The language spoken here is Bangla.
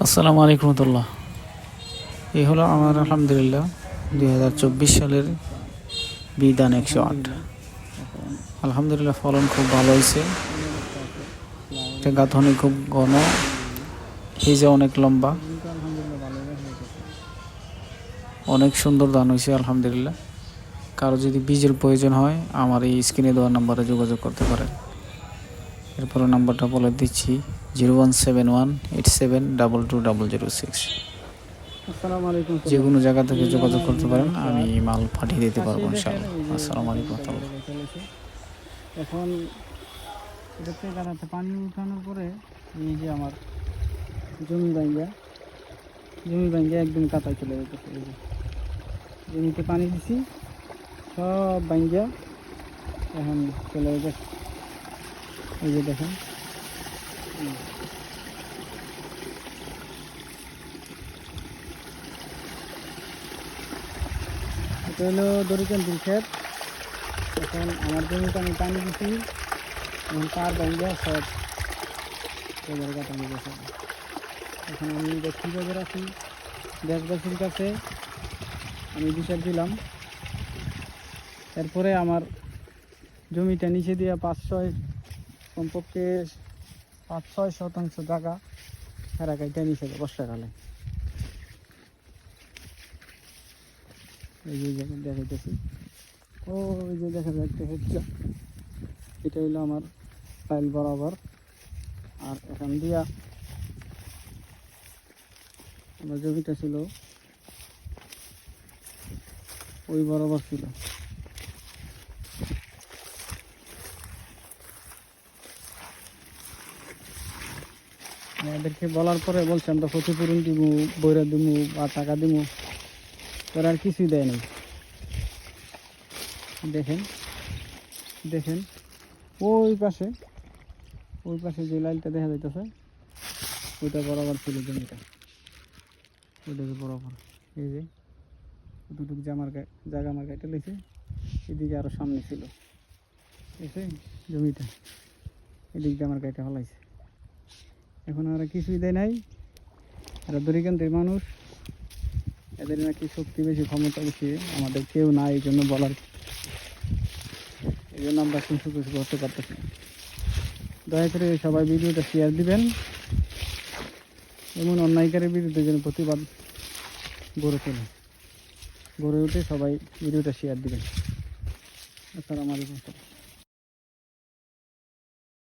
আসসালামু আলাইকুম রহমতুল্লাহ। এই হলো আমার আলহামদুলিল্লাহ 2024 সালের বিধান 108। আলহামদুলিল্লাহ ফলন খুব ভালো হয়েছে। এটা গাঁথনি খুব ঘন, হিজা অনেক লম্বা, অনেক সুন্দর ধান হয়েছে আলহামদুলিল্লাহ। কারো যদি বীজের প্রয়োজন হয় আমার এই স্ক্রিনে দেওয়া নাম্বারে যোগাযোগ করতে পারেন। এরপরে নাম্বারটা বলে দিচ্ছি 01718722006। আসসালামু আলাইকুম। যে কোনো জায়গা থেকে যোগাযোগ করতে পারেন, আমি মাল পাঠিয়ে দিতে পারবো ইনশাআল্লাহ। আসসালামু আলাইকুম। এখন এটাতে গাড়াতে পানি উঠানোর পরে এই যে আমার জমি ভাঙ্গা একদম কাতায় চলে যেতেছে। এই যে জমিতে পানি দিছি, সব ভাঙ্গা এখন চলে গেছে। এই যে দেখেন, এটা হলো দরিকান্দির ক্ষেত। এখন আমার জমিতে আমি পানি দিছি, এখন তার ভাঙ্গা সব এবার কাটানো গেছে। এখন আমি দেখি বাজার আছি, দেশবাসীর কাছে আমি বিচার দিলাম। এরপরে আমার জমিটা নিচে দিয়ে 5-6 কমপক্ষে 5-6 শতাংশ জায়গা হেরাকাইটা নিচে বর্ষাকালে। এই যে দেখাইতেছি, ওই যে দেখা যাচ্ছে, এটা হইলো আমার ফাইল বরাবর। আর এখান দিয়া আমার জমিটা ছিল ওই বরাবর ছিল। এদেরকে বলার পরে বলছে আমরা ক্ষতিপূরণ দিব, বইরা দিব বা টাকা দিব, তারা আর কিছুই দেয় নাই। দেখেন দেখেন ওই পাশে যে লাইনটা দেখা যাইতেছে ওইটা বরাবর ছিল জমিটা, ওইটাকে বরাবর। এই যে দুটুক জায়গা আমার গাইতে লেগেছে, এদিকে আরো সামনে ছিল, ঠিক আছে জমিটা, এদিক দিয়ে আমার গাইটা হলাইছে। এখন আর কিছুই দেয় নাই। এরা দরিকান্তের মানুষ, এদের নাকি শক্তি বেশি, ক্ষমতা বেশি, আমাদের কেউ নাই, এই জন্য বলার, এই জন্য আমরা কিছু করতে পারতেছি না। দয়া করে সবাই ভিডিওটা শেয়ার দিবেন, এমন অন্যায়কারীর বিরুদ্ধে যেন প্রতিবাদ গড়ে উঠে সবাই ভিডিওটা শেয়ার দিবেন। আসসালামু আলাইকুম।